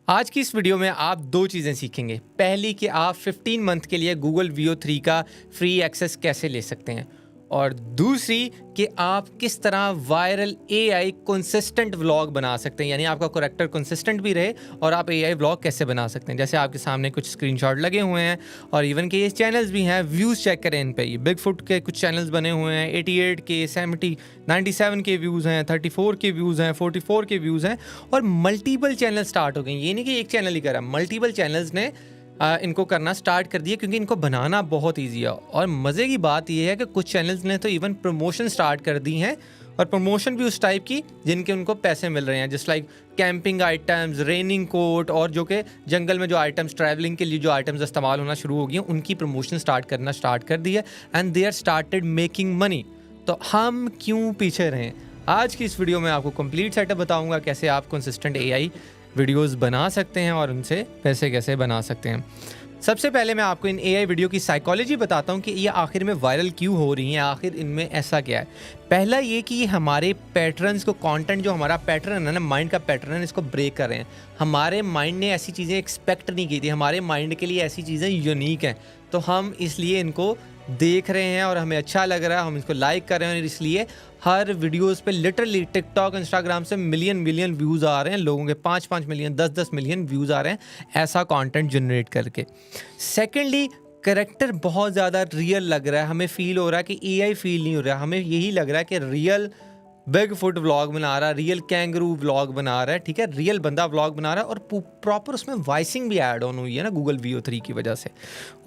आज की इस वीडियो में आप दो चीज़ें सीखेंगे। पहली कि आप 15 मंथ के लिए गूगल वीओ 3 का फ्री एक्सेस कैसे ले सकते हैं, और दूसरी कि आप किस तरह वायरल एआई कंसिस्टेंट व्लॉग बना सकते हैं, यानी आपका कैरेक्टर कंसिस्टेंट भी रहे और आप एआई व्लॉग कैसे बना सकते हैं। जैसे आपके सामने कुछ स्क्रीनशॉट लगे हुए हैं और इवन के ये चैनल्स भी हैं, व्यूज़ चेक करें इन पे। ये बिग फुट के कुछ चैनल्स बने हुए हैं, 88 के 70 97 के व्यूज़ हैं, 34 के व्यूज़ हैं, 44 के व्यूज़ हैं, और मल्टीपल चैनल स्टार्ट हो गए। ये नहीं कि एक चैनल ही करा, मल्टीपल चैनल्स ने इनको करना स्टार्ट कर दिया, क्योंकि इनको बनाना बहुत ईजी है। और मज़े की बात यह है कि कुछ चैनल्स ने तो इवन प्रमोशन स्टार्ट कर दी हैं, और प्रमोशन भी उस टाइप की जिनके उनको पैसे मिल रहे हैं, just like camping items, raining coat, और जो कि जंगल में जो आइटम्स, ट्रैवलिंग के लिए जो आइटम्स इस्तेमाल होना शुरू हो गई हैं, उनकी प्रमोशन स्टार्ट कर दी है, and they are started making money. तो हम क्यों पीछे रहें? आज की इस वीडियो में आपको कंप्लीट सेटअप बताऊंगा कैसे आप कंसिस्टेंट एआई वीडियोस बना सकते हैं और उनसे पैसे कैसे बना सकते हैं। सबसे पहले मैं आपको इन एआई वीडियो की साइकोलॉजी बताता हूँ कि ये आखिर में वायरल क्यों हो रही हैं, आखिर इनमें ऐसा क्या है। पहला ये कि ये हमारे पैटर्न्स को, कंटेंट जो हमारा पैटर्न है ना, माइंड का पैटर्न है, इसको ब्रेक कर रहे हैं। हमारे माइंड ने ऐसी चीज़ें एक्सपेक्ट नहीं की थी, हमारे माइंड के लिए ऐसी चीज़ें यूनिक हैं, तो हम इसलिए इनको देख रहे हैं और हमें अच्छा लग रहा है, हम इसको लाइक कर रहे हैं, और इसलिए हर वीडियोस पे लिटरली टिकटॉक, इंस्टाग्राम से मिलियन व्यूज़ आ रहे हैं लोगों के, 5 मिलियन 10 मिलियन व्यूज़ आ रहे हैं ऐसा कंटेंट जनरेट करके। सेकेंडली, करेक्टर बहुत ज़्यादा रियल लग रहा है, हमें फील हो रहा है कि एआई फील नहीं हो रहा है, हमें यही लग रहा है कि रियल बिग फुट व्लॉग बना रहा है, रियल कैंगरू व्लॉग बना रहा है, ठीक है, रियल बंदा व्लॉग बना रहा है, और प्रॉपर उसमें वॉइसिंग भी ऐड ऑन हुई है ना गूगल वीओ 3 की वजह से,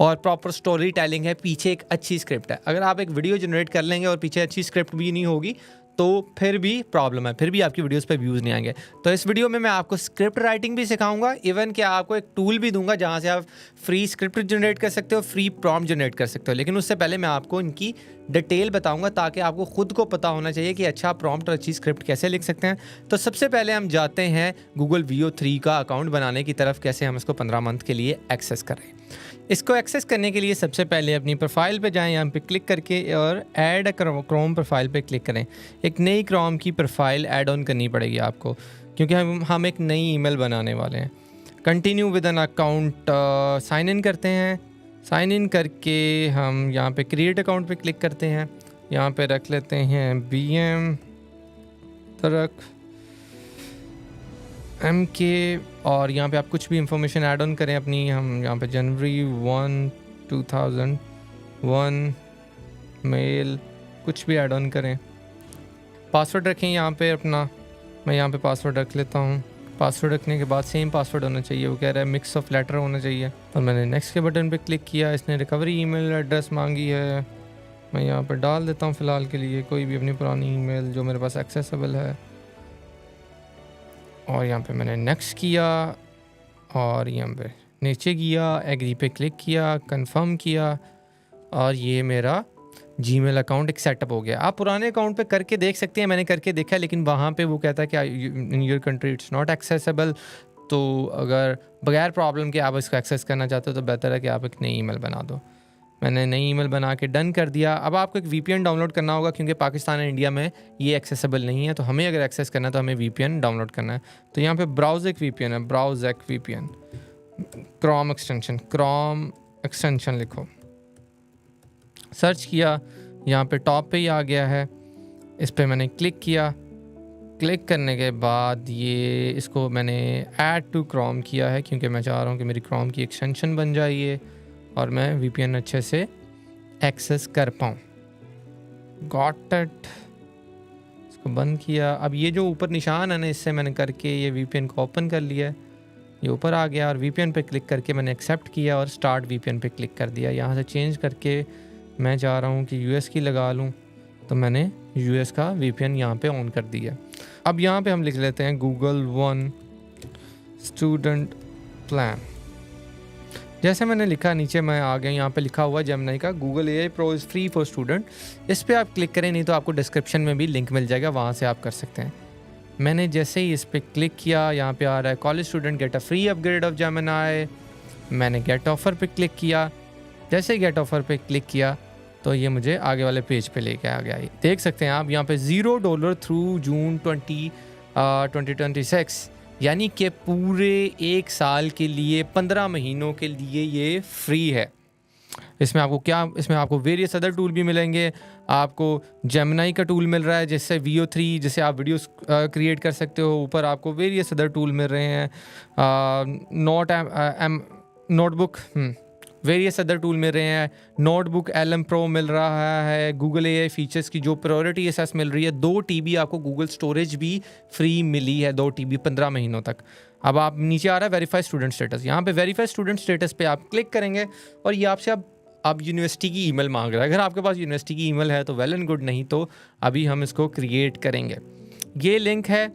और प्रॉपर स्टोरी टेलिंग है, पीछे एक अच्छी स्क्रिप्ट है। अगर आप एक वीडियो जनरेट कर लेंगे और पीछे अच्छी स्क्रिप्ट भी नहीं होगी तो फिर भी प्रॉब्लम है, फिर भी आपकी वीडियोस पे व्यूज़ नहीं आएंगे। तो इस वीडियो में मैं आपको स्क्रिप्ट राइटिंग भी सिखाऊंगा, इवन कि आपको एक टूल भी दूंगा जहां से आप फ्री स्क्रिप्ट जनरेट कर सकते हो, फ्री प्रॉम्प्ट जनरेट कर सकते हो। लेकिन उससे पहले मैं आपको इनकी डिटेल बताऊंगा, ताकि आपको खुद को पता होना चाहिए कि अच्छा प्रॉम्प्ट और अच्छी स्क्रिप्ट कैसे लिख सकते हैं। तो सबसे पहले हम जाते हैं गूगल वीओ 3 का अकाउंट बनाने की तरफ, कैसे हम इसको 15 मंथ के लिए एक्सेस करें। इसको एक्सेस करने के लिए सबसे पहले अपनी प्रोफाइल पे जाएं, यहाँ पे क्लिक करके और ऐड क्रोम प्रोफाइल पे क्लिक करें। एक नई क्रोम की प्रोफाइल ऐड ऑन करनी पड़ेगी आपको, क्योंकि हम एक नई ईमेल बनाने वाले हैं। Continue with an account, sign in करते हैं। साइन इन करके हम यहाँ पे क्रिएट अकाउंट पे क्लिक करते हैं। यहाँ पे रख लेते हैं BM तरक MK, और यहाँ पे आप कुछ भी इंफॉर्मेशन ऐड ऑन करें अपनी। हम यहाँ पे जनवरी 1 2001 मेल कुछ भी ऐड ऑन करें। पासवर्ड रखें यहाँ पे अपना, मैं यहाँ पे पासवर्ड रख लेता हूँ। पासवर्ड रखने के बाद सेम पासवर्ड होना चाहिए, वो कह रहा है मिक्स ऑफ लेटर होना चाहिए, और मैंने नेक्स्ट के बटन पे क्लिक किया। इसने रिकवरी ईमेल एड्रेस मांगी है, मैं यहाँ पर डाल देता हूँ फ़िलहाल के लिए कोई भी अपनी पुरानी ईमेल जो मेरे पास एक्सेसिबल है, और यहाँ पे मैंने नेक्स्ट किया, और यहाँ पे नीचे किया, एग्री पे क्लिक किया, कंफर्म किया, और ये मेरा जीमेल अकाउंट एक सेटअप हो गया। आप पुराने अकाउंट पे करके देख सकते हैं, मैंने करके देखा है, लेकिन वहाँ पे वो कहता है कि in your country it's not accessible. तो अगर बगैर प्रॉब्लम के आप इसको एक्सेस करना चाहते हो तो बेहतर है कि आप एक नई ईमेल बना दो। मैंने नई ईमेल बना के डन कर दिया। अब आपको एक VPN डाउनलोड करना होगा, क्योंकि पाकिस्तान और इंडिया में ये एक्सेसिबल नहीं है, तो हमें अगर एक्सेस करना है तो हमें VPN डाउनलोड करना है। तो यहाँ पे ब्राउज एक VPN है, ब्राउज एक VPN, क्रोम एक्सटेंशन लिखो, सर्च किया, यहाँ पे टॉप पे ही आ गया है, इस पर मैंने क्लिक किया। क्लिक करने के बाद ये इसको मैंने ऐड टू क्रोम किया है, क्योंकि मैं चाह रहा हूँ कि मेरी क्रोम की एक्सटेंशन बन जाए ये, और मैं VPN अच्छे से एक्सेस कर पाऊँ। गॉट इट, इसको बंद किया। अब ये जो ऊपर निशान है ना, इससे मैंने करके ये VPN को ओपन कर लिया, ये ऊपर आ गया, और VPN पे क्लिक करके मैंने एक्सेप्ट किया और स्टार्ट VPN पे क्लिक कर दिया। यहाँ से चेंज करके मैं चाह रहा हूँ कि US की लगा लूँ, तो मैंने US का VPN यहाँ पे ऑन कर दिया। अब यहाँ पे हम लिख लेते हैं Google One स्टूडेंट प्लान। जैसे मैंने लिखा, नीचे मैं आ गया, यहाँ पे लिखा हुआ जेमिनी का Google AI Pro is free for student. इस पर आप क्लिक करें, नहीं तो आपको डिस्क्रिप्शन में भी लिंक मिल जाएगा, वहाँ से आप कर सकते हैं। मैंने जैसे ही इस पर क्लिक किया, यहाँ पे आ रहा है college student get a free upgrade of Gemini. मैंने गेट ऑफर पे क्लिक किया। जैसे ही गेट ऑफर पे क्लिक किया तो ये मुझे आगे वाले पेज पे लेके आ गया। देख सकते हैं आप यहाँ पे $0 थ्रू जून 2026 यानी कि पूरे 1 साल के लिए 15 महीनों के लिए ये फ्री है। इसमें आपको वेरियस अदर टूल भी मिलेंगे। आपको जेमिनी का टूल मिल रहा है जिससे VO3 जिससे आप वीडियोस क्रिएट कर सकते हो। ऊपर आपको वेरियस अदर टूल मिल रहे हैं, नोटबुक वेरियस अदर टूल मिल रहे हैं। नोटबुक LM Pro मिल रहा है। गूगल AI फीचर्स की जो प्रायोरिटी एसेस मिल रही है। 2 TB आपको गूगल स्टोरेज भी फ्री मिली है, 2 TB 15 महीनों तक। अब आप नीचे आ रहा है वेरीफाई स्टूडेंट स्टेटस, यहाँ पे वेरीफाई स्टूडेंट स्टेटस पे आप क्लिक करेंगे और ये आपसे अब यूनिवर्सिटी की ईमेल मांग रहा है। अगर आपके पास यूनिवर्सिटी की ईमेल है तो वेल एंड गुड, नहीं तो अभी हम इसको क्रिएट करेंगे। ये लिंक है,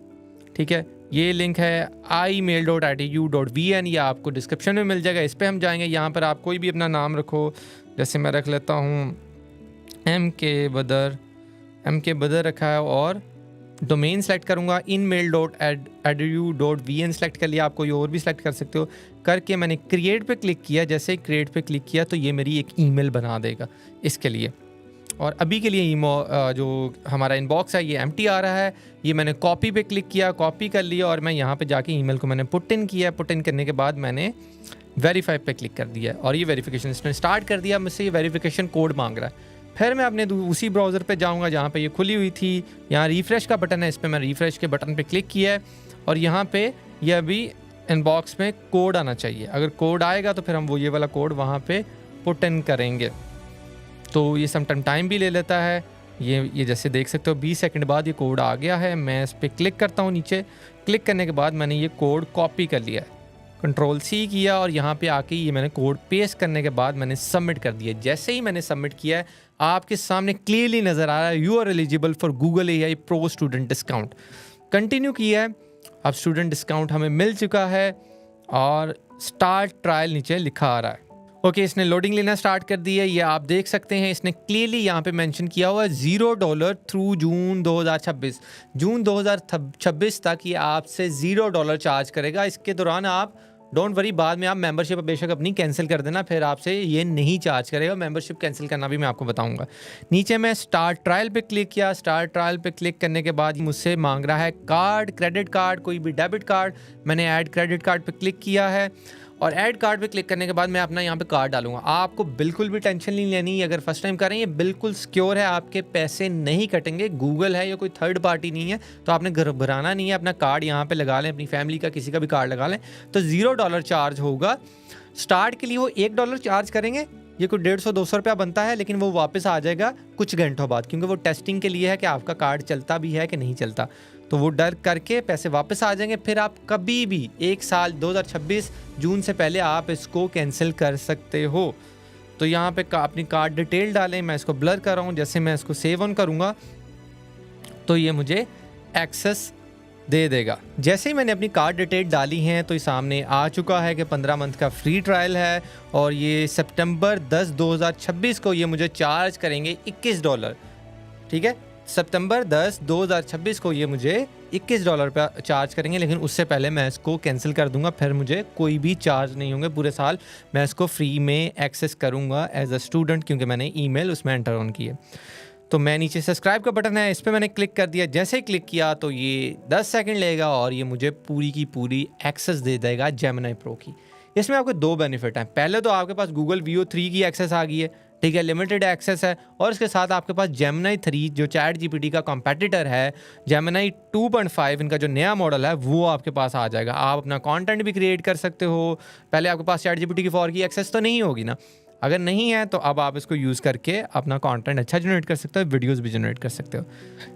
ठीक है, ये लिंक है imail.itu.vn, या आपको डिस्क्रिप्शन में मिल जाएगा। इस पर हम जाएंगे। यहाँ पर आप कोई भी अपना नाम रखो, जैसे मैं रख लेता हूँ MK बदर रखा है, और डोमेन सेलेक्ट करूँगा inmail.edu.vn सेलेक्ट कर लिया। आप कोई और भी सेलेक्ट कर सकते हो। करके मैंने क्रिएट पे क्लिक किया। जैसे ही क्रिएट पे क्लिक किया तो ये मेरी एक ईमेल बना देगा इसके लिए। और अभी के लिए जो हमारा इनबॉक्स है ये एम्प्टी आ रहा है। ये मैंने कॉपी पे क्लिक किया, कॉपी कर लिया, और मैं यहाँ पे जाके ईमेल को मैंने पुट इन किया। पुट इन करने के बाद मैंने वेरीफाई पे क्लिक कर दिया और ये वेरिफिकेशन इसने स्टार्ट कर दिया। मुझसे ये वेरिफिकेशन कोड मांग रहा है। फिर मैं अपने उसी ब्राउज़र पे जाऊंगा जहाँ पे ये खुली हुई थी। यहाँ रिफ़्रेश का बटन है, इस पर मैं रिफ़्रेश के बटन पे क्लिक किया है और यहाँ पे ये अभी इनबॉक्स में कोड आना चाहिए। अगर कोड आएगा तो फिर हम ये वाला कोड वहाँ पे पुट इन करेंगे। तो ये सम टाइम भी ले लेता है। ये जैसे देख सकते हो 20 सेकंड बाद ये कोड आ गया है। मैं इस पर क्लिक करता हूँ नीचे। क्लिक करने के बाद मैंने ये कोड कॉपी कर लिया है, Ctrl+C किया और यहाँ पे आके ये मैंने कोड पेस्ट करने के बाद मैंने सबमिट कर दिया। जैसे ही मैंने सबमिट किया है आपके सामने क्लियरली नज़र आ रहा है you are eligible for Google AI pro student discount. Continue किया है, अब स्टूडेंट डिस्काउंट हमें मिल चुका है और स्टार्ट ट्रायल नीचे लिखा आ रहा है। ओके, इसने लोडिंग लेना स्टार्ट कर दी है। ये आप देख सकते हैं इसने क्लियरली यहाँ पे मेंशन किया हुआ है $0 थ्रू जून 2026। जून 2026 तक ये आपसे $0 चार्ज करेगा। इसके दौरान आप डोंट वरी, बाद में आप मेंबरशिप बेशक अपनी कैंसिल कर देना, फिर आपसे ये नहीं चार्ज करेगा। मेंबरशिप कैंसिल करना भी मैं आपको बताऊंगा। नीचे मैं स्टार्ट ट्रायल पे क्लिक किया। स्टार्ट ट्रायल पे क्लिक करने के बाद मुझसे मांग रहा है कार्ड, क्रेडिट कार्ड, कोई भी डेबिट कार्ड। मैंने ऐड क्रेडिट कार्ड पे क्लिक किया है और ऐड कार्ड पे क्लिक करने के बाद मैं अपना यहाँ पे कार्ड डालूंगा। आपको बिल्कुल भी टेंशन नहीं लेनी। अगर फर्स्ट टाइम कर रहे हैं ये बिल्कुल सिक्योर है, आपके पैसे नहीं कटेंगे। गूगल है, ये कोई थर्ड पार्टी नहीं है, तो आपने घबराना नहीं है। अपना कार्ड यहाँ पे लगा लें, अपनी फैमिली का किसी का भी कार्ड लगा लें, तो $0 चार्ज होगा। स्टार्ट के लिए वो $1 चार्ज करेंगे। ये कोई 150-200 रुपया बनता है, लेकिन वो वापस आ जाएगा कुछ घंटों बाद, क्योंकि वो टेस्टिंग के लिए है कि आपका कार्ड चलता भी है कि नहीं चलता। तो वो डर करके पैसे वापस आ जाएंगे। फिर आप कभी भी 1 साल 2026 जून से पहले आप इसको कैंसिल कर सकते हो। तो यहाँ पे अपनी कार्ड डिटेल डालें। मैं इसको ब्लर कर रहा हूँ। जैसे मैं इसको सेव ऑन करूँगा तो ये मुझे एक्सेस दे देगा। जैसे ही मैंने अपनी कार्ड डिटेल डाली हैं तो ये सामने आ चुका है कि 15 मंथ का फ्री ट्रायल है और ये सितंबर 10, 2026 को ये मुझे चार्ज करेंगे $21। ठीक है, सितंबर 10, 2026 को ये मुझे $21 पे चार्ज करेंगे, लेकिन उससे पहले मैं इसको कैंसिल कर दूंगा। फिर मुझे कोई भी चार्ज नहीं होंगे। पूरे साल मैं इसको फ्री में एक्सेस करूंगा एज अ स्टूडेंट, क्योंकि मैंने ईमेल उसमें एंटर ऑन की है। तो मैं नीचे सब्सक्राइब का बटन है, इस पर मैंने क्लिक कर दिया। जैसे ही क्लिक किया तो ये 10 सेकंड लेगा और ये मुझे पूरी की पूरी एक्सेस दे देगा जेमिनी प्रो की। इसमें आपको 2 बेनिफिट हैं। पहले तो आपके पास गूगल VO3 की एक्सेस आ गई है, ठीक है, लिमिटेड एक्सेस है, और इसके साथ आपके पास जेमिनी 3 जो चैट GPT का कॉम्पिटिटर है, जेमिनी 2.5 इनका जो नया मॉडल है वो आपके पास आ जाएगा। आप अपना कंटेंट भी क्रिएट कर सकते हो। पहले आपके पास चैट GPT की 4 की एक्सेस तो नहीं होगी ना। अगर नहीं है तो अब आप इसको यूज़ करके अपना कंटेंट अच्छा जनरेट कर सकते हो, वीडियोस भी जनरेट कर सकते हो।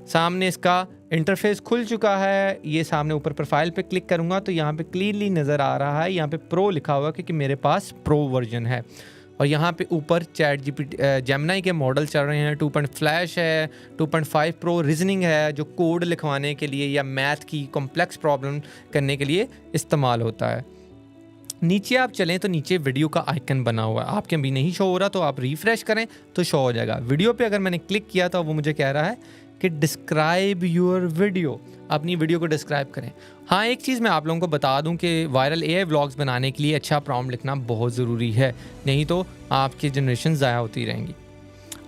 सामने इसका इंटरफेस खुल चुका है। ये सामने ऊपर प्रोफाइल पे क्लिक करूँगा तो यहाँ पे क्लियरली नज़र आ रहा है, यहाँ पे प्रो लिखा हुआ है क्योंकि मेरे पास प्रो वर्जन है। और यहाँ पे ऊपर चैट GPT जेमिनी के मॉडल चल रहे हैं। 2. फ्लैश है, 2.5 प्रो रीजनिंग है, जो कोड लिखवाने के लिए या मैथ की कॉम्प्लेक्स प्रॉब्लम करने के लिए इस्तेमाल होता है। नीचे आप चलें तो नीचे वीडियो का आइकन बना हुआ है। आपके अभी नहीं शो हो रहा तो आप रिफ़्रेश करें तो शो हो जाएगा। वीडियो पे अगर मैंने क्लिक किया तो वो मुझे कह रहा है कि डिस्क्राइब योर वीडियो, अपनी वीडियो को डिस्क्राइब करें। हाँ, एक चीज़ मैं आप लोगों को बता दूं कि वायरल AI व्लॉग्स बनाने के लिए अच्छा प्रॉम्प्ट लिखना बहुत ज़रूरी है, नहीं तो आपकी जनरेशन ज़ाया होती रहेंगी।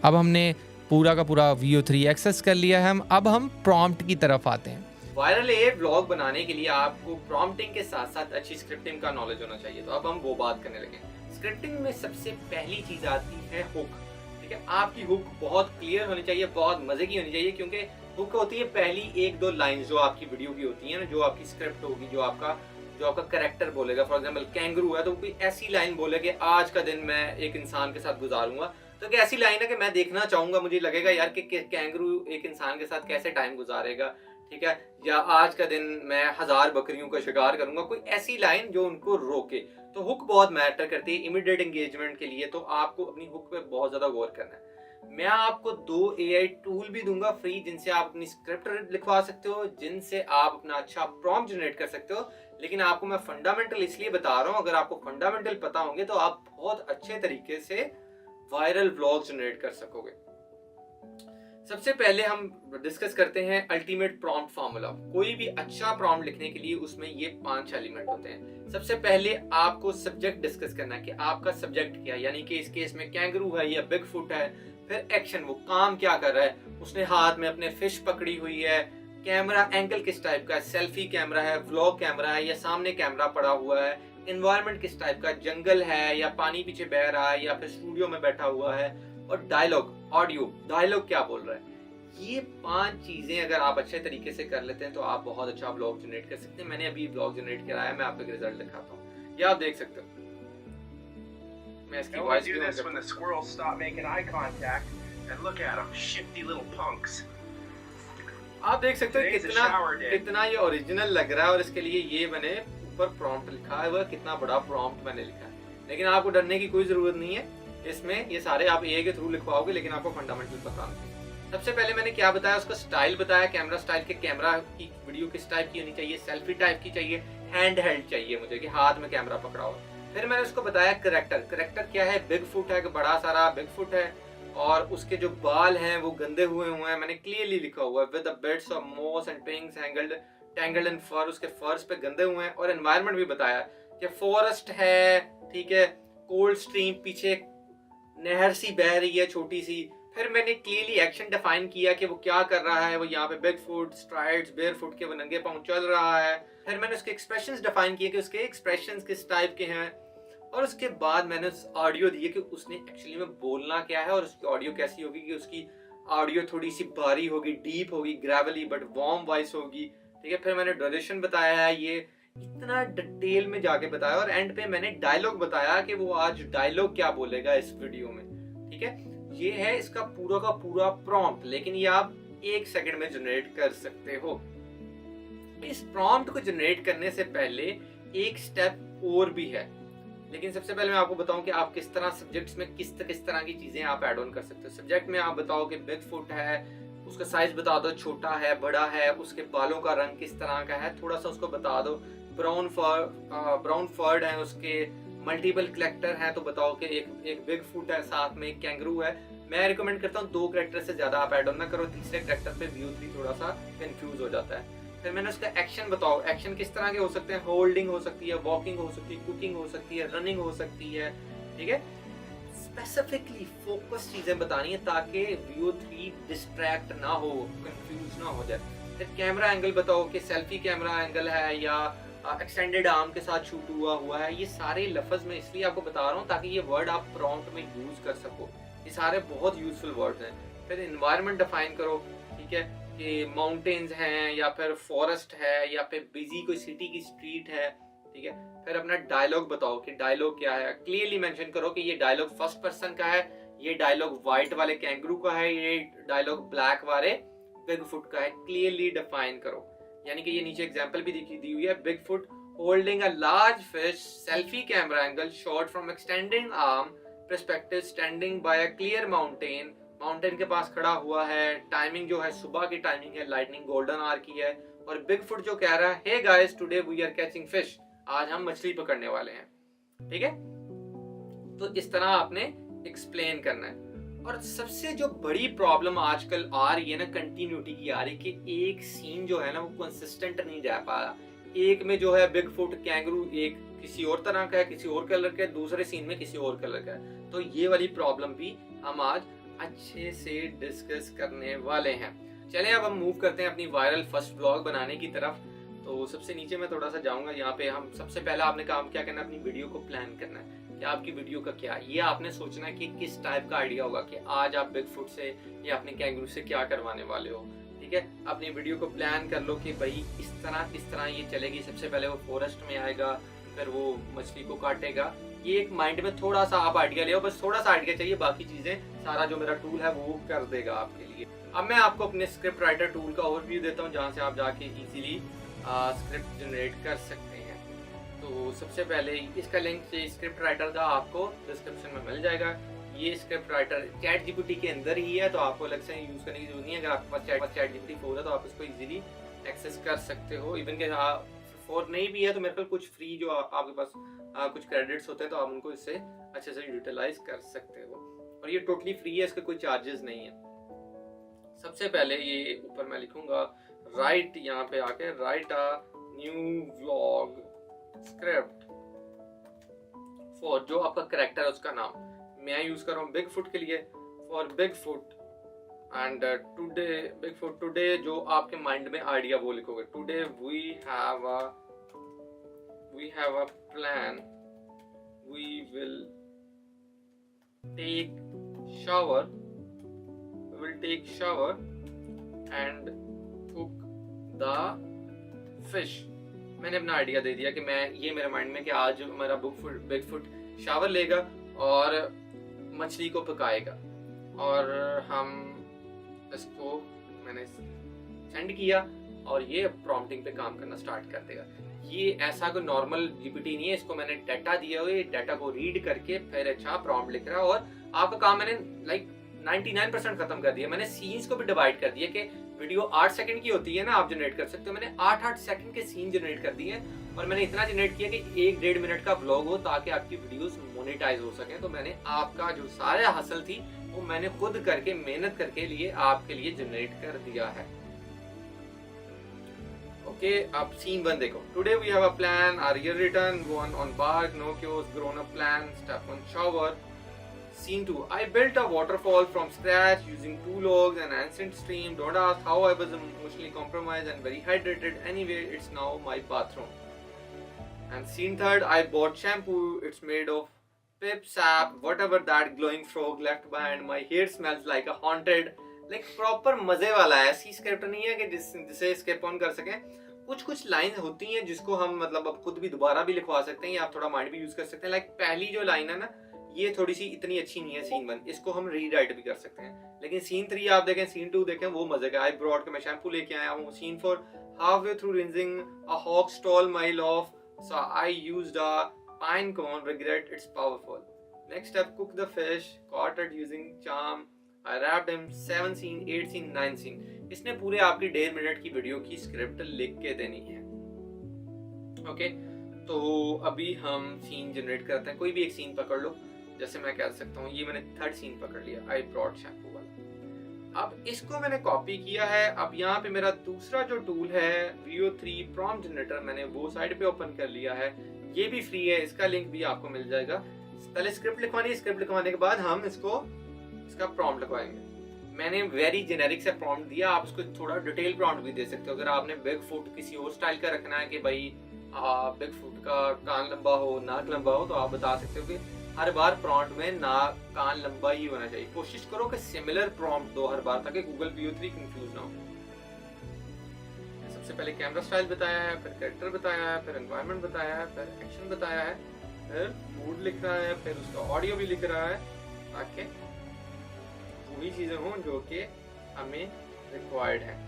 अब हमने पूरा का पूरा VO3 एक्सेस कर लिया है। अब हम प्रॉम्प्ट की तरफ आते हैं। वायरल ए व्लॉग बनाने के लिए आपको प्रॉम्प्टिंग के साथ साथ अच्छी स्क्रिप्टिंग का नॉलेज होना चाहिए। तो अब हम वो बात करने लगे। स्क्रिप्टिंग में सबसे पहली चीज आती है हुक। ठीक है, आपकी हुक बहुत क्लियर होनी चाहिए, बहुत मजे की होनी चाहिए, क्योंकि हुक होती है पहली 1-2 लाइन जो आपकी वीडियो की होती है ना, जो आपकी स्क्रिप्ट होगी, जो आपका कैरेक्टर बोलेगा। फॉर एग्जांपल कैंगरू है तो कोई ऐसी लाइन बोले कि आज का दिन मैं एक इंसान के साथ गुजारूंगा, तो क्या ऐसी लाइन है कि मैं देखना चाहूंगा, मुझे लगेगा यार कि कैंगरू एक इंसान के साथ कैसे टाइम गुजारेगा। ठीक है, या आज का दिन मैं 1000 बकरियों का शिकार करूंगा, कोई ऐसी लाइन जो उनको रोके। तो हुक बहुत मैटर करती है इमीडिएट एंगेजमेंट के लिए, तो आपको अपनी हुक पे बहुत ज्यादा गौर करना है। मैं आपको 2 AI टूल भी दूंगा फ्री, जिनसे आप अपनी स्क्रिप्ट लिखवा सकते हो, जिनसे आप अपना अच्छा प्रॉम्प्ट जनरेट कर सकते हो। लेकिन आपको मैं फंडामेंटल इसलिए बता रहा हूँ, अगर आपको फंडामेंटल पता होंगे तो आप बहुत अच्छे तरीके से वायरल व्लॉग जनरेट कर सकोगे। सबसे पहले हम डिस्कस करते हैं अल्टीमेट प्रॉम्प्ट फार्मूला। कोई भी अच्छा प्रॉम्प्ट लिखने के लिए उसमें ये 5 एलिमेंट होते हैं। सबसे पहले आपको सब्जेक्ट डिस्कस करना है कि आपका सब्जेक्ट क्या है, यानी कि इस केस में कैंगरू है या बिग फुट है। फिर एक्शन, वो काम क्या कर रहा है, उसने हाथ में अपने फिश पकड़ी हुई है। कैमरा एंगल किस टाइप का है, सेल्फी कैमरा है, व्लॉग कैमरा है या सामने कैमरा पड़ा हुआ है। एनवायरनमेंट किस टाइप का, जंगल है या पानी पीछे बह रहा है या फिर स्टूडियो में बैठा हुआ है। और डायलॉग, ऑडियो, डायलॉग क्या बोल रहा है। ये 5 चीजें अगर आप अच्छे तरीके से कर लेते हैं तो आप बहुत अच्छा व्लॉग जनरेट कर सकते हैं। मैंने अभी व्लॉग जनरेट कराया, मैं आपको रिजल्ट दिखाता हूँ, ये आप देख सकते हो। मैं इसकी वॉइस भी on when the squirrels stop making eye contact and look at them, shifty little punks. आप देख सकते हो कितना ये ओरिजिनल लग रहा है, और इसके लिए ये मैंने ऊपर प्रॉम्प्ट लिखा है, वह कितना बड़ा प्रॉम्प्ट मैंने लिखा है। लेकिन आपको डरने की कोई जरूरत नहीं है, इसमें ये सारे आप AI के थ्रू लिखवाओगे, लेकिन आपको फंडामेंटल पता नहीं। सबसे पहले मैंने क्या बताया, उसका स्टाइल बताया, कैमरा स्टाइल के कैमरा की वीडियो किस टाइप की होनी चाहिए, सेल्फी टाइप की चाहिए, हैंड हेल्ड चाहिए मुझे कि हाथ में कैमरा पकड़ा हो। फिर मैंने उसको बताया करेक्टर क्या है, बिग फुट है, बड़ा सारा बिग फुट है, और उसके जो बाल हैं वो गंदे हुए हैं, मैंने क्लियरली लिखा हुआ है विद द बिट्स ऑफ मोस एंड पिंक्स टैंगल्ड इन फर, उसके फर्स पे गंदे हुए हैं। और एनवायरनमेंट भी बताया कि फॉरेस्ट है, ठीक है, कोल्ड स्ट्रीम, पीछे नहर सी बह रही है छोटी सी। फिर मैंने क्लियरली एक्शन डिफाइन किया कि वो क्या कर रहा है, वो यहाँ पे big foot, strides, bear foot के, वो नंगे पांव चल रहा है। फिर मैंने उसके एक्सप्रेशंस डिफाइन किए कि उसके एक्सप्रेशंस किस टाइप के हैं, और उसके बाद मैंने उस ऑडियो दिए कि उसने एक्चुअली में बोलना क्या है, और उसकी ऑडियो कैसी होगी कि उसकी ऑडियो थोड़ी सी भारी होगी, डीप होगी, ग्रेवली बट वार्म वॉइस होगी। ठीक है, फिर मैंने ड्यूरेशन बताया है, ये इतना डिटेल में जाके बताया, और एंड पे मैंने डायलॉग बताया कि वो आज डायलॉग क्या बोलेगा इस वीडियो में। ठीक है, ये है इसका पूरा का पूरा प्रॉम्प्ट, लेकिन ये आप 1 सेकंड में जनरेट कर सकते हो। इस प्रॉम्प्ट को जनरेट करने से पहले एक स्टेप और भी है, लेकिन सबसे पहले मैं आपको बताऊं कि आप किस तरह सब्जेक्ट्स में किस तरह की चीजें आप ऐड ऑन कर सकते हो। सब्जेक्ट में आप बताओ कि बिग फुट है, उसका साइज बता दो, छोटा है, बड़ा है, उसके बालों का रंग किस तरह का है, थोड़ा सा उसको बता दो। ब्राउन फर्ड है, उसके मल्टीपल कलेक्टर है, तो बताओ कि एक बिग फुट है, साथ में एक कैंगरू है। मैं रिकमेंड करता हूँ 2 करेक्टर से ज्यादा आप ऐड ऑन ना करो, तीसरे करेक्टर पे व्यू 3 थोड़ा सा कंफ्यूज हो जाता है। फिर मैंने उसका एक्शन बताओ, एक्शन किस तरह के हो सकते हैं, होल्डिंग हो सकती है, वॉकिंग हो सकती है, कुकिंग हो सकती है, रनिंग हो सकती है। ठीक है, स्पेसिफिकली फोकस चीजें बतानी है ताकि व्यू 3 डिस्ट्रैक्ट ना हो, कंफ्यूज ना हो जाए। फिर कैमरा एंगल बताओ कि सेल्फी कैमरा एंगल है या एक्सटेंडेड आर्म के साथ शूट हुआ है। ये सारे लफ्ज मैं इसलिए आपको बता रहा हूँ ताकि ये वर्ड आप प्रॉम्प्ट में यूज कर सको, ये सारे बहुत यूजफुल वर्ड्स हैं। फिर एनवायरनमेंट डिफाइन करो, ठीक है, कि माउंटेन्स हैं या फिर फॉरेस्ट है या फिर बिजी कोई सिटी की स्ट्रीट है। ठीक है, फिर अपना डायलॉग बताओ कि डायलॉग क्या है, क्लियरली मेंशन करो कि ये डायलॉग फर्स्ट पर्सन का है, ये डायलॉग व्हाइट वाले कैंगरू का है, ये डायलॉग ब्लैक वाले बिग फुट का है, क्लियरली डिफाइन करो। यानी कि ये नीचे एग्जांपल भी दी हुई है, Bigfoot holding a large fish, selfie camera angle shot from extending arm perspective, standing by a clear mountain, mountain के पास खड़ा हुआ है, टाइमिंग जो है सुबह की टाइमिंग है, लाइटनिंग गोल्डन आवर की है, और बिग फुट जो कह रहा है, hey guys today we are catching fish, आज हम मछली पकड़ने वाले हैं। ठीक है, तो इस तरह आपने एक्सप्लेन करना है। और सबसे जो बड़ी प्रॉब्लम आजकल आ रही है ना, कंटिन्यूटी की आ रही है कि एक सीन जो है ना वो कंसिस्टेंट नहीं जा पा रहा। एक में जो है बिग फुट कैंगरू एक किसी और तरह का है, किसी और कलर का है, दूसरे सीन में किसी और कलर का है। तो ये वाली प्रॉब्लम भी हम आज अच्छे से डिस्कस करने वाले हैं। चलें अब हम मूव करते हैं अपनी वायरल फर्स्ट ब्लॉग बनाने की तरफ। तो सबसे नीचे मैं थोड़ा सा जाऊंगा, यहाँ पे हम सबसे पहला आपने काम क्या करना है, अपनी वीडियो को प्लान करना है कि आपकी वीडियो का क्या, ये आपने सोचना है कि किस टाइप का आइडिया होगा, कि आज आप बिग फुट से या अपने कैंगरू से क्या करवाने वाले हो। ठीक है, अपनी वीडियो को प्लान कर लो कि भाई इस तरह ये चलेगी। सबसे पहले वो फॉरेस्ट में आएगा, फिर वो मछली को काटेगा। ये एक माइंड में थोड़ा सा आप आइडिया ले, बस थोड़ा सा आइडिया चाहिए, बाकी चीजें सारा जो मेरा टूल है वो कर देगा आपके लिए। अब मैं आपको अपने स्क्रिप्ट राइटर टूल का ओवरव्यू देता हूँ, जहाँ से आप जाके इजीली स्क्रिप्ट जनरेट कर सकते हैं। तो सबसे पहले इसका लिंक स्क्रिप्ट राइटर का आपको डिस्क्रिप्शन में मिल जाएगा। ये स्क्रिप्ट राइटर चैट जीपीटी के अंदर ही है, तो आपको अलग से यूज करने की जरूरत नहीं है। अगर आपके पास चैट जीपीटी 4 है तो आप इसको इजीली एक्सेस कर सकते हो। इवन के 4 नहीं भी है तो मेरे ख्याल कुछ फ्री जो आपके पास कुछ क्रेडिट्स होते हैं, तो आप उनको इससे अच्छे से यूटिलाइज कर सकते हो। और ये टोटली फ्री है, इसके कोई चार्जेस नहीं है। सबसे पहले ये ऊपर मैं लिखूंगा राइट, यहाँ पे आके right a new vlog script for जो आपका करेक्टर है उसका नाम मैं यूज कर रहा हूँ बिग फुट के लिए, for Bigfoot and today Bigfoot. Today जो आपके माइंड में आइडिया वो लिखोगे। Today we have a plan, we will take shower and cook the fish. मैंने अपना आइडिया दे दिया कि मैं ये मेरे माइंड में कि आज मेरा बिग फुट शावर लेगा और मछली को पकाएगा, और हम इसको मैंने सेंड किया और ये प्रॉम्प्टिंग पे काम करना स्टार्ट कर देगा। ये ऐसा कोई नॉर्मल जीपीटी नहीं है, इसको मैंने डाटा दिया हुआ है, डाटा को रीड करके फिर अच्छा प्रॉम्प्ट लिख रहा है। और आपका काम मैंने 99% खत्म कर दिया। मैंने सीन्स को भी डिवाइड कर दिया कि वीडियो 8 सेकंड की होती है ना, आप जनरेट कर सकते हो। मैंने 8-8 सेकंड के सीन जनरेट कर दिए और मैंने इतना जनरेट किया कि 1-1.5 मिनट का ब्लॉग हो ताकि आपकी वीडियोस मोनेटाइज हो सके। तो मैंने आपका जो सारा हसल थी वो मैंने खुद करके मेहनत करके लिए आपके लिए जनरेट कर दिया है। ओके, अब सीन 1 देखो। Today we have a plan, are ear return, go on park, no chaos, grown up plan, step on shower. Scene 2. I built a waterfall from scratch using 2 logs and an ancient stream. Don't ask how I was emotionally compromised and very hydrated. Anyway, it's now my bathroom. And scene 3. I bought shampoo. It's made of pip sap, whatever that glowing frog left behind. My hair smells like a haunted. Like proper मजे वाला है। ऐसी script नहीं है कि जिसे skip on कर सकें। कुछ लाइन होती हैं जिसको हम मतलब अब खुद भी दोबारा भी लिखवा सकते हैं या आप थोड़ा माइंड भी यूज कर सकते हैं। लाइक पहली जो लाइन है ना, ये थोड़ी सी इतनी अच्छी नहीं है सीन 1, इसको हम रीराइट भी कर सकते हैं। लेकिन सीन 3 आप देखें, सीन 2 देखें, वो मजे का। आई ब्रॉड के मैं शैम्पू लेके आया हूँ। Scene 4. Half way through rinsing a hawk stole my loaf, so I used a pine cone, regret it's powerful. Next step, cook the fish, caught it using charm, I wrapped him। 7 scene, 8 scene, 9 scene. इसने पूरे आपकी 1.5 minute की video की script लिख के देनी है। Okay, तो अभी हम सीन जनरेट करते हैं। कोई भी एक सीन पकड़ लो, जैसे मैं कह सकता हूँ ये मैंने 3rd सीन पकड़ लिया, आई ब्रॉड शैम्पू वाला। अब इसको मैंने कॉपी किया है। अब यहाँ पे मेरा दूसरा जो टूल है VO3 प्रॉम्प्ट जनरेटर, मैंने वो साइड पे ओपन कर लिया है। ये भी फ्री है, इसका लिंक भी आपको मिल जाएगा। पहले स्क्रिप्ट लिखवानी है, स्क्रिप्ट लिखवाने के बाद हम इसका प्रॉम्प्ट लिखवाएंगे। मैंने वेरी जेनेरिक से प्रॉम्प्ट दिया, आप इसको थोड़ा डिटेल प्रॉम्प्ट भी दे सकते हो। अगर आपने बिग फुट किसी और स्टाइल का रखना है कि भाई बिग फुट का कान लंबा हो, नाक लंबा हो, तो आप बता सकते हो कि हर बार प्रॉम्प्ट में नाक कान लंबा ही होना चाहिए। कोशिश करो कि सिमिलर प्रॉम्प्ट दो हर बार, ताकि गूगल VO3 कंफ्यूज ना हो। सबसे पहले कैमरा स्टाइल बताया है, फिर कैरेक्टर बताया है, फिर एनवायरनमेंट बताया है, फिर एक्शन बताया है, फिर मूड लिख रहा है, फिर उसका ऑडियो भी लिख रहा है, ताकि वही चीजें हों जो कि हमें रिक्वायर्ड है।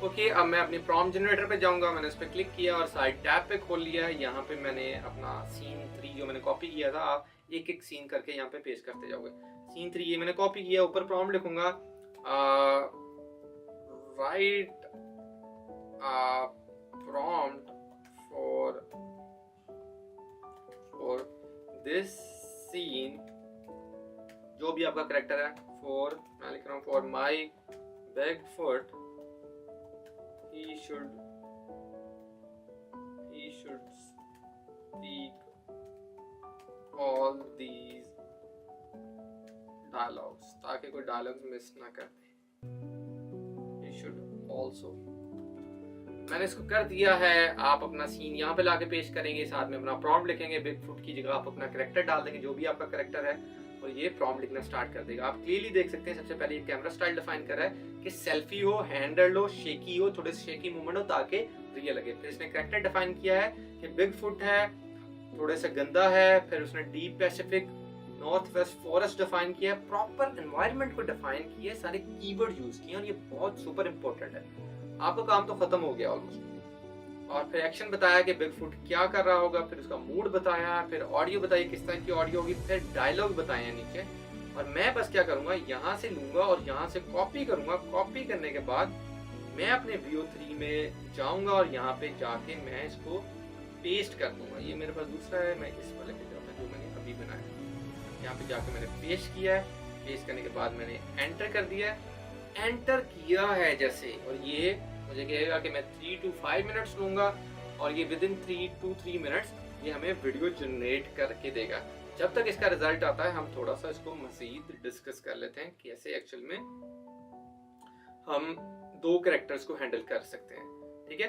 ओके, अब मैं अपने प्रॉम्प्ट जनरेटर पे जाऊंगा। मैंने उस पर क्लिक किया और साइड टैब पे खोल लिया है। यहाँ पे मैंने अपना सीन 3 जो मैंने कॉपी किया था, आप एक एक सीन करके यहाँ पे पेस्ट करते जाओगे। सीन 3 ये मैंने कॉपी किया, ऊपर प्रॉम्प्ट लिखूंगा write prompt for this scene, जो भी आपका कैरेक्टर है, मैं लिख रहा हूँ for my Bigfoot, he should speak all these dialogues, ताकि कोई डायलॉग्स मिस ना कर दे। यू शुड ऑल्सो, मैंने इसको कर दिया है। आप अपना सीन यहाँ पे लाके पेश करेंगे, साथ में अपना प्रॉम्प्ट लिखेंगे। बिग फुट की जगह आप अपना कैरेक्टर डाल देंगे, जो भी आपका कैरेक्टर है, और ये प्रॉम्प्ट लिखना स्टार्ट कर देगा। आप क्लियरली देख सकते हैं सबसे पहले ये कैमरा स्टाइल डिफाइन कर रहा है कि सेल्फी हो, हैंडल हो, शेकी हो, थोड़े से शेकी मूवमेंट हो ताकि रियल लगे। फिर इसने कैरेक्टर डिफाइन किया है कि बिग फुट है, थोड़े से गंदा है। फिर उसने deep Pacific north west forest define किया है, प्रॉपर एनवायरनमेंट को डिफाइन किया है, सारे कीवर्ड यूज किए और ये बहुत सुपर इंपॉर्टेंट है। आपका काम तो खत्म हो गया ऑलमोस्ट। और फिर एक्शन बताया कि बिग फुट क्या कर रहा होगा, फिर उसका मूड बताया, फिर ऑडियो बताई किस तरह की ऑडियो होगी, फिर डायलॉग बताए नीचे। और मैं बस क्या करूंगा, यहाँ से लूंगा और यहाँ से कॉपी करूंगा। कॉपी करने के बाद मैं अपने VO3 में जाऊंगा और यहाँ पे जाके मैं इसको पेस्ट कर दूंगा। ये मेरे पास दूसरा है, मैं इस वाले पे जाऊंगा जो मैंने अभी बनाया। यहाँ पे जाके मैंने पेस्ट किया है। पेस्ट करने के बाद मैंने एंटर कर दिया है। एंटर किया है जैसे, और ये मुझे कहेगा कि मैं 3 to 5 मिनट्स लूंगा, और ये विद इन 3 to 3 मिनट्स ये हमें वीडियो जनरेट करके देगा। जब तक इसका रिजल्ट आता है हम थोड़ा सा इसको मजीद डिस्कस कर लेते हैं कैसे एक्चुअल में हम 2 कैरेक्टर्स को हैंडल कर सकते हैं। ठीक है,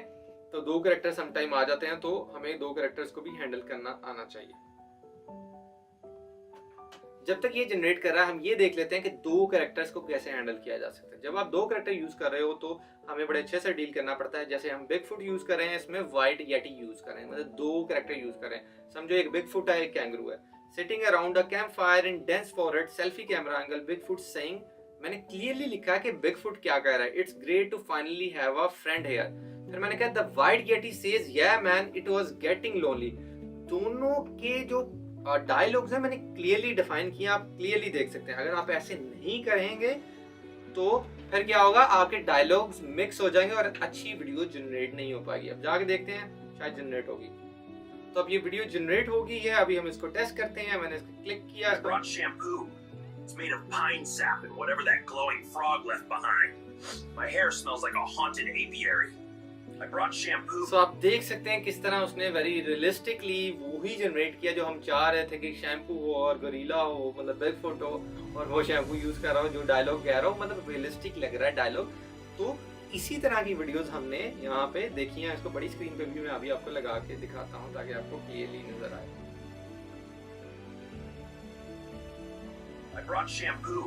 तो 2 कैरेक्टर सम टाइम आ जाते हैं, तो हमें 2 कैरेक्टर्स को भी हैंडल करना आना चाहिए। जब तक ये जनरेट कर रहा है हम ये देख लेते हैं कि 2 कैरेक्टर्स को कैसे हैंडल किया जा सकता है। जब आप 2 कैरेक्टर यूज कर रहे हो तो हमें बड़े अच्छे से डील करना पड़ता है। जैसे हम बिग फुट यूज कर रहे हैं, इसमें वाइट येटी यूज कर रहे हैं, मतलब 2 कैरेक्टर यूज कर रहे हैं। समझो एक बिग फुट है, एक कैंगरू है। Sitting around a camp fire in dense forest, selfie camera angle, Bigfoot saying. मैंने क्लियरली लिखा है कि बिग फुट क्या कह रहा है, it's great to finally have a friend here. फिर मैंने कहा the white yeti says yeah man it was getting lonely. दोनों के जो डायलॉग्स है मैंने क्लियरली डिफाइन किया, आप क्लियरली देख सकते हैं। अगर आप ऐसे नहीं करेंगे तो फिर क्या होगा, आपके डायलॉग्स मिक्स हो जाएंगे और अच्छी वीडियो जनरेट नहीं हो पाएगी। अब जाके देखते हैं, शायद जनरेट होगी। तो अब ये वीडियो जनरेट होगी है, अभी हम इसको टेस्ट करते हैं। मैंने इसको क्लिक किया। I brought shampoo. It's made of pine sap and whatever that glowing frog left behind. My hair smells like a haunted apiary. I brought shampoo. So आप देख सकते हैं किस तरह उसने वेरी रियलिस्टिकली वो ही जनरेट किया जो हम चाह रहे थे कि शैम्पू हो और गोरिल्ला हो, मतलब बिग फुट हो, और वो शैम्पू यूज कर रहा हो, जो डायलॉग कह रहा हो, मतलब रियलिस्टिक लग रहा है डायलॉग। तो इसी तरह की वीडियोस हमने यहाँ पे देखी हैं। इसको बड़ी स्क्रीन पे भी मैं अभी आपको लगा के दिखाता हूँ ताकि आपको क्लियरली नजर आए। I brought shampoo.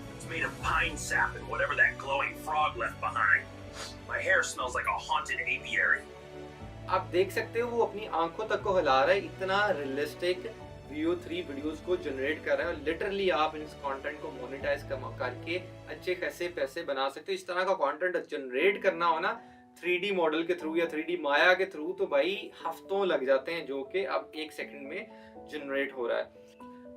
It's made of pine sap and whatever that glowing frog left behind. My hair smells like a haunted apiary. आप देख सकते हो वो अपनी आंखों तक को हिला रहा है, इतना रियलिस्टिक VO3 वीडियोस को जनरेट कर रहा है। और लिटरली आप इस कंटेंट को मोनेटाइज करके अच्छे खासे पैसे बना सकते हो। इस तरह का कंटेंट जनरेट करना हो ना 3D मॉडल के थ्रू या 3D माया के थ्रू, तो भाई हफ्तों लग जाते हैं, जो कि अब 1 सेकंड में जनरेट हो रहा है।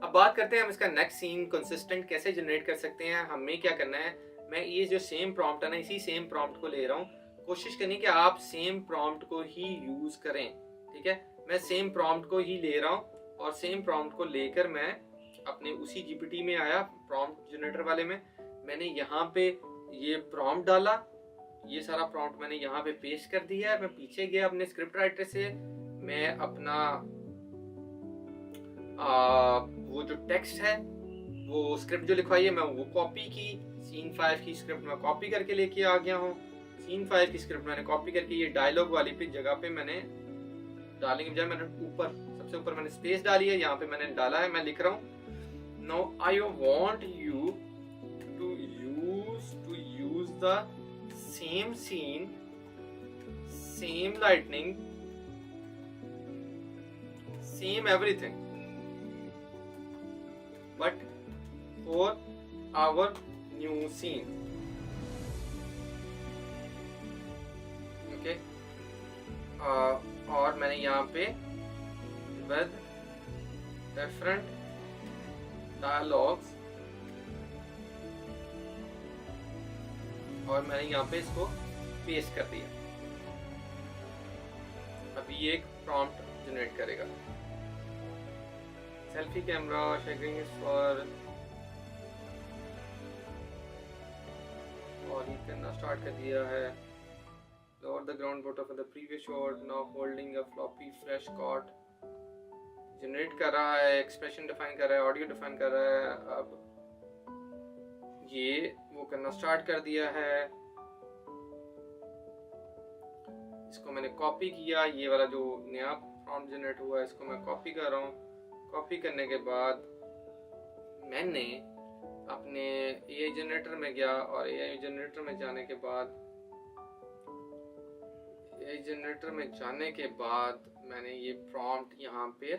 अब बात करते हैं हम इसका नेक्स्ट सीन कंसिस्टेंट कैसे जनरेट कर सकते हैं। हमें क्या करना है, मैं ये जो सेम प्रॉम्प्ट है ना, इसी सेम प्रॉम्प्ट को ले रहा हूँ। कोशिश करनी कि आप सेम प्रॉम्प्ट को ही यूज करें। ठीक है, मैं सेम प्रॉम्प्ट को ही ले रहा हूँ और सेम प्रॉम्प्ट को लेकर मैं अपने उसी GPT में आया, प्रॉम्प्ट जनरेटर वाले में। मैंने यहाँ पे ये प्रॉम्प्ट डाला, ये सारा प्रॉम्प्ट मैंने यहाँ पे पेस्ट कर दिया है। मैं पीछे गया अपने स्क्रिप्ट राइटर से, मैं अपना वो जो टेक्स्ट है, वो स्क्रिप्ट जो लिखवाई है, मैं वो कॉपी की। सीन 5 की स्क्रिप्ट मैं कॉपी करके लेके आ गया हूँ। सीन 5 की स्क्रिप्ट मैंने कॉपी करके ये डायलॉग वाली पे जगह पे मैंने डालने के बजाय मैंने ऊपर, सबसे ऊपर मैंने स्पेस डाली है, यहाँ पे मैंने डाला है। मैं लिख रहा हूँ, no I want you to use the same scene, same lightning, same everything, but for our new scene. Okay, और मैंने यहाँ पे विद डिफरेंट डायलॉग्स, और मैंने यहाँ पे इसको पेस्ट कर दिया। अभी ये एक प्रॉम्प्ट जनरेट करेगा। Selfie camera sharing is for, और ये करना स्टार्ट कर दिया है। lower the ground photo for the previous shot, now holding a floppy fresh caught। Generate कर रहा है, एक्सप्रेशन डिफाइन कर रहा है, ऑडियो डिफाइन कर रहा है। अब ये वो करना स्टार्ट कर दिया है। इसको मैंने कॉपी किया, ये वाला जो नया प्रॉम्प्ट जनरेट हुआ है इसको मैं कॉपी कर रहा हूँ। कॉपी करने के बाद मैंने अपने एआई जनरेटर में गया और एआई जनरेटर में जाने के बाद मैंने ये प्रॉम्प्ट यहाँ पे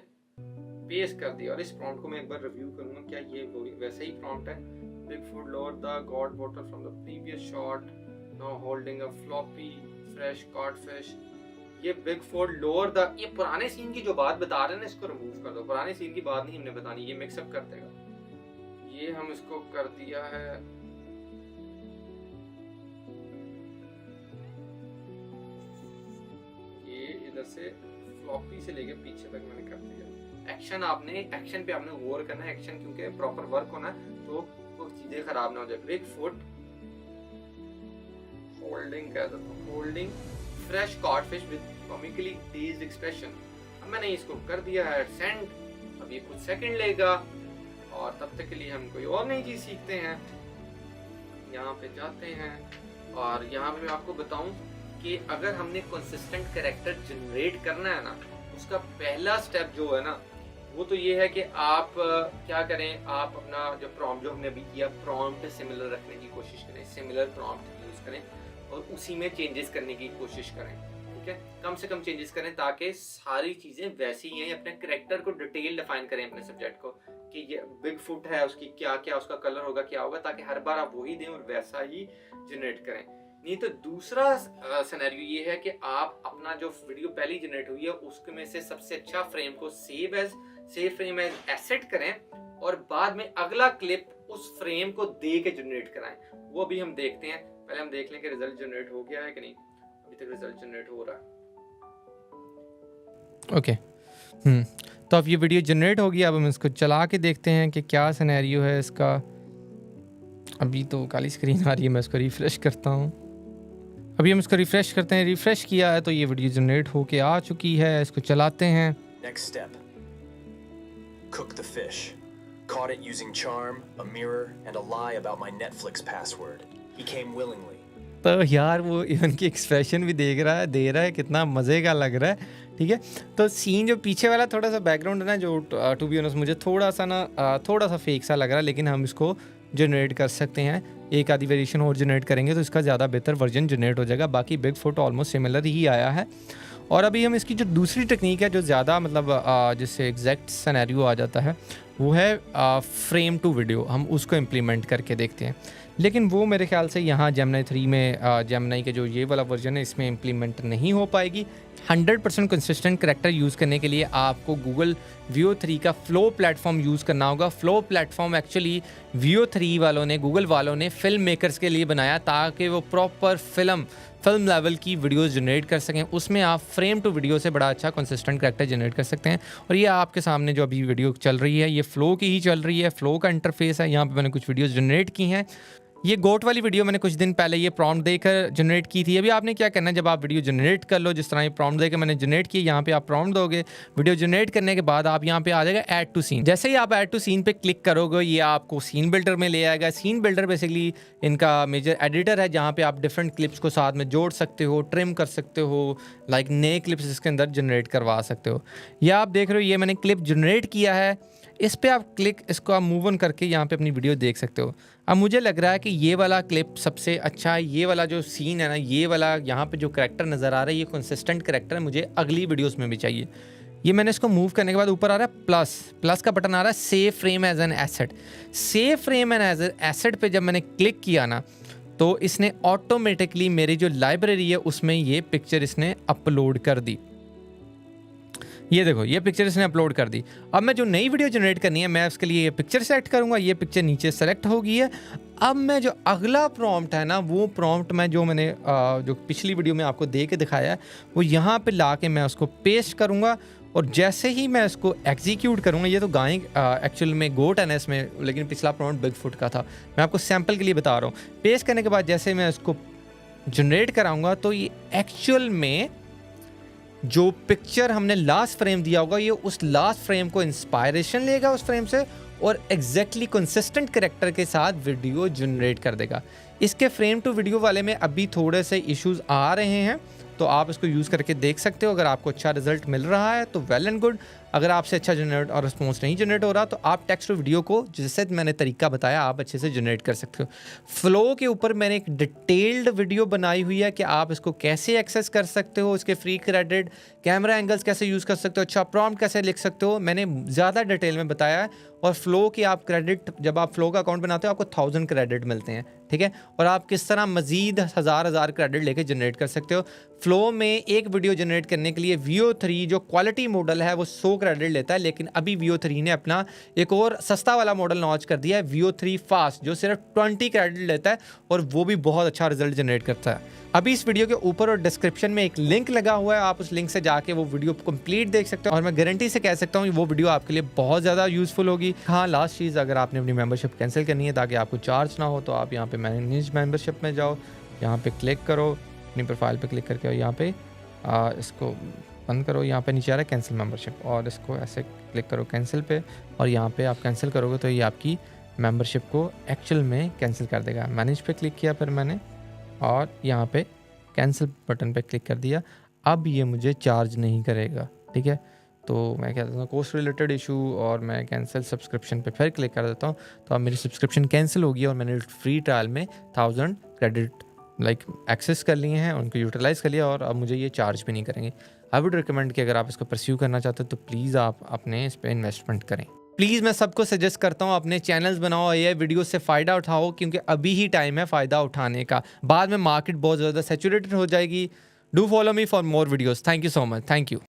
पेस्ट कर दिया। और इस प्रॉम्प्ट को मैं एक बार रिव्यू करूँगा क्या ये वैसा ही प्रॉम्प्ट है। Bigfoot lower the gourd bottle from the previous shot, now holding a floppy fresh caught fish. ये बिग फूड लोअर द, ये पुराने सीन की जो बात बता रहे हैं ना इसको रिमूव कर दो। पुराने सीन की बात नहीं हमने बतानी, ये मिक्सअप कर देगा। ये हम इसको कर दिया है, ये इधर से फ्लॉपी से लेके पीछे तक मैंने कर दिया। एक्शन पे आपने गौर करना है, एक्शन क्योंकि प्रॉपर वर्क होना है तो वो चीजें खराब ना हो जाए। Bigfoot holding fresh caught fish with comically teased expression. अब मैंने इसको कर दिया है सेंड। अब ये कुछ सेकंड लेगा और तब तक के लिए हम कोई और नई चीज सीखते हैं। यहाँ पे जाते हैं और यहाँ पे मैं आपको बताऊं कि अगर हमने कंसिस्टेंट कैरेक्टर जनरेट करना है ना, उसका पहला स्टेप जो है ना वो तो ये है कि आप क्या करें, आप अपना जो प्रॉम्प्ट जो हमने अभी किया प्रॉम्प्ट सिमिलर रखने की कोशिश करें, सिमिलर प्रॉम्प्ट यूज करें और उसी में चेंजेस करने की कोशिश करें। ठीक है, कम से कम चेंजेस करें ताकि सारी चीजें वैसी ही हैं। अपने कैरेक्टर को डिटेल डिफाइन करें अपने सब्जेक्ट को कि ये बिग फुट है, उसकी क्या क्या उसका कलर होगा, क्या होगा, ताकि हर बार आप वही दें और वैसा ही जनरेट करें। नहीं तो दूसरा सिनेरियो ये है कि आप अपना जो वीडियो पहले जनरेट हुई है उसके में से सबसे अच्छा फ्रेम को सेव फ्रेम एज एसेट करें और बाद में अगला क्लिप उस फ्रेम को दे के जनरेट कराएं। वो अभी हम देखते हैं। पहले हम देख लें कि रिजल्ट जनरेट हो गया है कि नहीं। अभी तक रिजल्ट जनरेट हो रहा है। ओके तो अब ये वीडियो जनरेट हो गया। अब हम इसको चला के देखते हैं कि क्या सिनेरियो है इसका। अभी तो काली स्क्रीन आ रही है, मैं इसको रिफ्रेश करता हूँ। अभी हम इसको रिफ्रेश करते हैं। रिफ्रेश किया है तो ये वीडियो जनरेट होके आ चुकी है। इसको चलाते हैं। Next step. Cook the fish. Caught it using charm, a mirror, and a lie about my Netflix password. He came willingly. तो यार वो इवन की एक्सप्रेशन भी दे रहा है, कितना मज़े का लग रहा है। ठीक है, तो सीन जो पीछे वाला थोड़ा सा बैकग्राउंड है ना, जो टू बी ऑनेस्ट मुझे थोड़ा सा फेक सा लग रहा है, लेकिन हम इसको जनरेट कर सकते हैं। एक आधी वेरिएशन और जनरेट करेंगे तो इसका ज़्यादा बेहतर वर्जन जनरेट हो जाएगा। बाकी बिग फुट ऑलमोस्ट सिमिलर ही आया है। और अभी हम इसकी जो दूसरी टेक्निक है जो ज़्यादा मतलब जिससे एग्जैक्ट सिनेरियो आ जाता है वो है फ्रेम टू वीडियो। हम उसको इम्प्लीमेंट करके देखते हैं, लेकिन वो मेरे ख्याल से यहाँ जेमिनी 3 में जेमिनी के जो ये वाला वर्जन है इसमें इम्प्लीमेंट नहीं हो पाएगी। 100% कंसिस्टेंट करैक्टर यूज़ करने के लिए आपको गूगल Veo 3 का फ्लो प्लेटफॉर्म यूज़ करना होगा। फ्लो प्लेटफॉर्म एक्चुअली Veo 3 वालों ने, गूगल वालों ने फिल्म मेकर्स के लिए बनाया ताकि वो प्रॉपर फिल्म लेवल की वीडियोस जनरेट कर सकें। उसमें आप फ्रेम टू वीडियो से बड़ा अच्छा कंसिस्टेंट करैक्टर जनरेट कर सकते हैं। और ये आपके सामने जो अभी वीडियो चल रही है ये फ्लो की ही चल रही है। फ्लो का इंटरफेस है। यहाँ पे मैंने कुछ वीडियोस जनरेट की हैं। ये गोट वाली वीडियो मैंने कुछ दिन पहले ये प्रॉम्प्ट देकर जनरेट की थी। अभी आपने क्या करना है, जब आप वीडियो जनरेट कर लो, जिस तरह ये प्रॉम्प्ट देकर मैंने जनरेट की, यहाँ पे आप प्रॉम्प्ट दोगे। वीडियो जनरेट करने के बाद आप यहाँ पे आ जाएगा ऐड टू सीन। जैसे ही आप ऐड टू सीन पे क्लिक करोगे ये आपको सीन बिल्डर में ले आएगा। सीन बिल्डर बेसिकली इनका मेजर एडिटर है जहाँ पे आप डिफरेंट क्लिप्स को साथ में जोड़ सकते हो, ट्रिम कर सकते हो, लाइक नए क्लिप्स इसके अंदर जनरेट करवा सकते हो। या आप देख रहे हो ये मैंने क्लिप जनरेट किया है, इस पे आप इसको आप मूव ऑन करके यहाँ पे अपनी वीडियो देख सकते हो। अब मुझे लग रहा है कि ये वाला क्लिप सबसे अच्छा है। ये वाला जो सीन है ना, ये वाला यहाँ पे जो करैक्टर नज़र आ रहा है ये कंसिस्टेंट करैक्टर है, मुझे अगली वीडियोस में भी चाहिए। ये मैंने इसको मूव करने के बाद ऊपर आ रहा है प्लस का बटन आ रहा है, save frame as an asset. Save frame as an asset पे जब मैंने क्लिक किया ना तो इसने ऑटोमेटिकली मेरी जो लाइब्रेरी है उसमें ये पिक्चर इसने अपलोड कर दी। ये देखो ये पिक्चर इसने अपलोड कर दी। अब मैं जो नई वीडियो जनरेट करनी है मैं उसके लिए ये पिक्चर सेलेक्ट करूँगा। ये पिक्चर नीचे सेलेक्ट हो गई है। अब मैं जो अगला प्रॉम्प्ट है ना वो प्रॉम्प्ट मैं जो मैंने जो पिछली वीडियो में आपको दे के दिखाया है वो यहाँ पे ला के मैं उसको पेस्ट करूँगा। और जैसे ही मैं इसको एग्जीक्यूट करूँगा, ये तो गाय एक्चुअल में गोट है ना इसमें, लेकिन पिछला प्रॉम्प्ट बिग फुट का था। मैं आपको सैम्पल के लिए बता रहा हूँ। पेस्ट करने के बाद जैसे मैं इसको जनरेट कराऊँगा तो ये एक्चुअल में जो पिक्चर हमने लास्ट फ्रेम दिया होगा ये उस लास्ट फ्रेम को इंस्पायरेशन लेगा उस फ्रेम से और एग्जैक्टली कंसिस्टेंट कैरेक्टर के साथ वीडियो जनरेट कर देगा। इसके फ्रेम टू वीडियो वाले में अभी थोड़े से इश्यूज आ रहे हैं, तो आप इसको यूज़ करके देख सकते हो। अगर आपको अच्छा रिजल्ट मिल रहा है तो वेल एंड गुड। अगर आपसे अच्छा जनरेट और रिस्पॉन्स नहीं जनरेट हो रहा तो आप टेक्स्ट टू वीडियो को, जैसे मैंने तरीका बताया, आप अच्छे से जनरेट कर सकते हो। फ्लो के ऊपर मैंने एक डिटेल्ड वीडियो बनाई हुई है कि आप इसको कैसे एक्सेस कर सकते हो, इसके फ्री क्रेडिट, कैमरा एंगल्स कैसे यूज़ कर सकते हो, अच्छा प्रॉम्प्ट कैसे लिख सकते हो, मैंने ज़्यादा डिटेल में बताया है। और फ्लो की आप क्रेडिट, जब आप फ्लो का अकाउंट बनाते हो आपको 1000 क्रेडिट मिलते हैं, ठीक है। और आप किस तरह मजीद हज़ार क्रेडिट लेके जनरेट कर सकते हो। फ्लो में एक वीडियो जनरेट करने के लिए VO3 जो क्वालिटी मॉडल है वो 100 क्रेडिट लेता है, लेकिन अभी VO3 ने अपना एक और सस्ता वाला मॉडल लॉन्च कर दिया है, VO3 फास्ट, जो सिर्फ 20 क्रेडिट लेता है और वो भी बहुत अच्छा रिजल्ट जनरेट करता है। अभी इस वीडियो के ऊपर और डिस्क्रिप्शन में एक लिंक लगा हुआ है, आप उस लिंक से जाके वो वीडियो कंप्लीट देख सकते हो और मैं गारंटी से कह सकता हूँ वो वीडियो आपके लिए बहुत ज़्यादा यूज़फुल होगी। हाँ, लास्ट चीज़, अगर आपने अपनी मेंबरशिप कैंसिल करनी है ताकि आपको चार्ज ना हो, तो आप यहाँ पे मैनेज मेंबरशिप में जाओ, यहाँ पे क्लिक करो, अपनी प्रोफाइल पे क्लिक करके यहाँ पे इसको बंद करो। यहाँ पे नीचे आ रहा है कैंसिल मेंबरशिप, और इसको ऐसे क्लिक करो कैंसिल पे, और यहाँ पे आप कैंसिल करोगे तो ये आपकी मेंबरशिप को एक्चुअल में कैंसिल कर देगा। मैनेज पे क्लिक किया फिर मैंने, और यहाँ पे कैंसिल बटन पे क्लिक कर दिया। अब ये मुझे चार्ज नहीं करेगा, ठीक है। तो मैं क्या कहता हूँ, कोस्ट रिलेटेड इशू, और मैं कैंसिल सब्सक्रिप्शन पे फिर क्लिक कर देता हूँ, तो अब मेरी सब्सक्रिप्शन कैंसिल होगी और मैंने फ्री ट्रायल में 1000 क्रेडिट एक्सेस कर लिए हैं, उनको यूटिलाइज़ कर लिया, और अब मुझे ये चार्ज भी नहीं करेंगे। आई वुड रिकमेंड कि अगर आप इसको परस्यू करना चाहते हो तो प्लीज़ आप अपने इस पर इन्वेस्टमेंट करें। प्लीज़ मैं सबको सजेस्ट करता हूँ अपने चैनल्स बनाओ, ये वीडियो से फ़ायदा उठाओ, क्योंकि अभी ही टाइम है फ़ायदा उठाने का, बाद में मार्केट बहुत ज़्यादा सैचुरेटेड हो जाएगी। Do follow me for more videos. Thank you so much. Thank you.